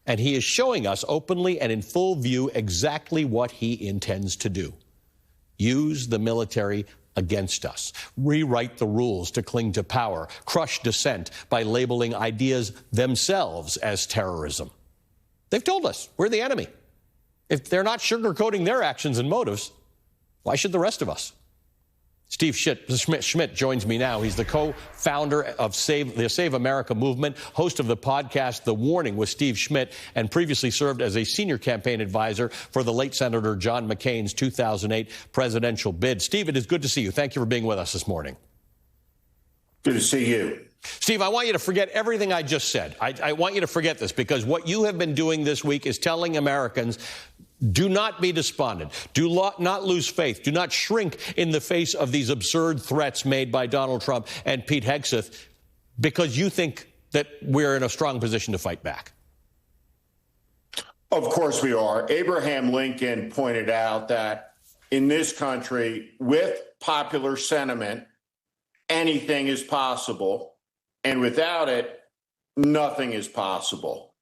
And he is showing us openly and in full view exactly what he intends to do. Use the military against us, rewrite the rules to cling to power, crush dissent by labeling ideas themselves as terrorism. They've told us we're the enemy. If they're not sugarcoating their actions and motives, why should the rest of us? Steve Schmidt joins me now. He's the co-founder of the Save America movement, host of the podcast The Warning with Steve Schmidt, and previously served as a senior campaign advisor for the late Senator John McCain's 2008 presidential bid. Steve, it is good to see you. Thank you for being with us this morning. Good to see you. Steve, I want you to forget everything I just said. I want you to forget this, because what you have been doing this week is telling Americans, do not be despondent. Do not lose faith. Do not shrink in the face of these absurd threats made by Donald Trump and Pete Hegseth, because you think that we're in a strong position to fight back. Of course we are. Abraham Lincoln pointed out that in this country, with popular sentiment, anything is possible. And without it, nothing is possible.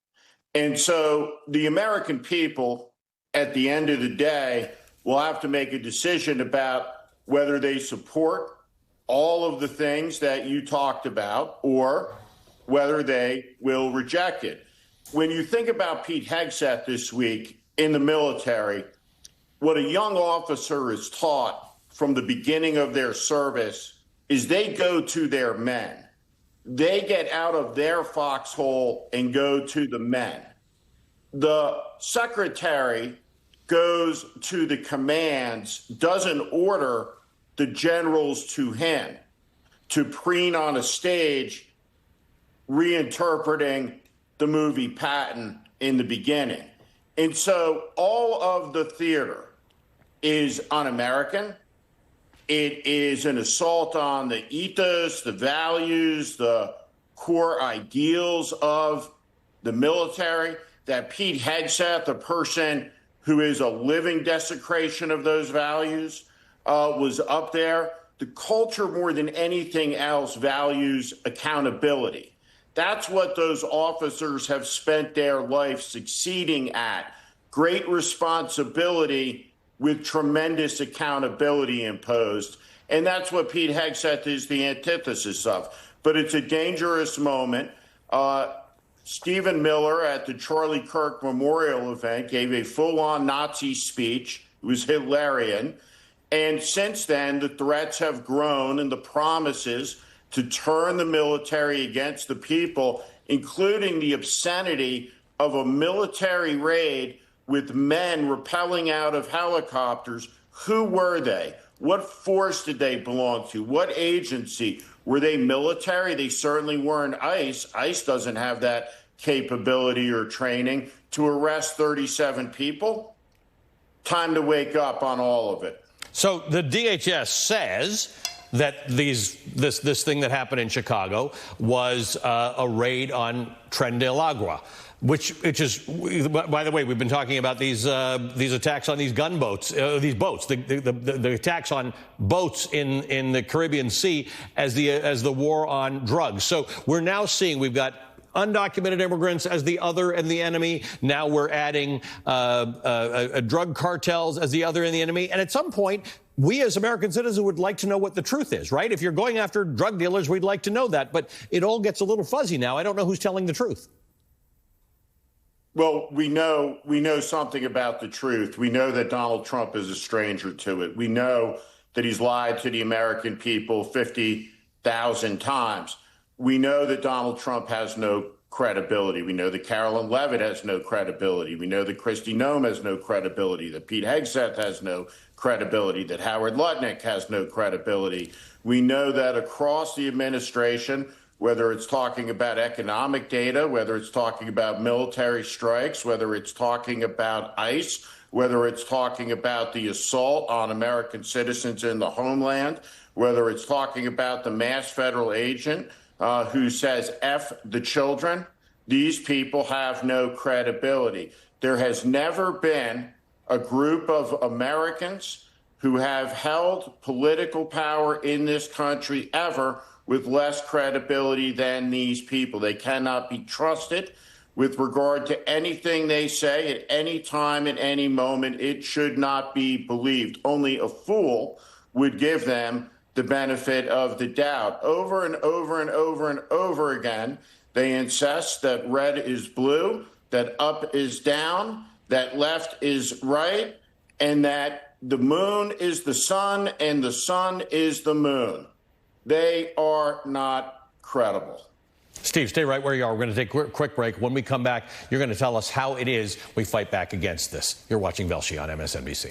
And so the American people, at the end of the day, will have to make a decision about whether they support all of the things that you talked about or whether they will reject it. When you think about Pete Hegseth this week in the military, what a young officer is taught from the beginning of their service is they go to their men. They get out of their foxhole and go to the men. The secretary goes to the commands, doesn't order the generals to him to preen on a stage, reinterpreting the movie Patton in the beginning. And so all of the theater is un-American. It is an assault on the ethos, the values, the core ideals of the military, that Pete Hegseth, a person who is a living desecration of those values, was up there. The culture, more than anything else, values accountability. That's what those officers have spent their life succeeding at. Great responsibility with tremendous accountability imposed. And that's what Pete Hegseth is the antithesis of. But it's a dangerous moment. Stephen Miller at the Charlie Kirk Memorial event gave a full-on Nazi speech. It was Hitlerian. And since then, the threats have grown and the promises to turn the military against the people, including the obscenity of a military raid with men rappelling out of helicopters. Who were they? What force did they belong to? What agency? Were they military? They certainly weren't ICE. ICE doesn't have that capability or training to arrest 37 people. Time to wake up on all of it. So the DHS says that this thing that happened in Chicago was a raid on Tren de Agua, which is, by the way, we've been talking about these attacks on these gunboats, these boats, the attacks on boats in the Caribbean Sea as the war on drugs. So we're now seeing we've got undocumented immigrants as the other and the enemy. Now we're adding drug cartels as the other and the enemy. And at some point, we as American citizens would like to know what the truth is, right? If you're going after drug dealers, we'd like to know that. But it all gets a little fuzzy now. I don't know who's telling the truth. Well, we know something about the truth. We know that Donald Trump is a stranger to it. We know that he's lied to the American people 50,000 times. We know that Donald Trump has no credibility. We know that Carolyn Levitt has no credibility. We know that Kristi Noem has no credibility, that Pete Hegseth has no credibility, that Howard Lutnick has no credibility. We know that across the administration, whether it's talking about economic data, whether it's talking about military strikes, whether it's talking about ICE, whether it's talking about the assault on American citizens in the homeland, whether it's talking about the mass federal agent who says F the children, these people have no credibility. There has never been a group of Americans who have held political power in this country ever with less credibility than these people. They cannot be trusted with regard to anything they say at any time, at any moment. It should not be believed. Only a fool would give them the benefit of the doubt. Over and over and over and over again, they insist that red is blue, that up is down, that left is right, and that the moon is the sun and the sun is the moon. They are not credible. Steve, stay right where you are. We're going to take a quick break. When we come back, you're going to tell us how it is we fight back against this. You're watching Velshi on MSNBC.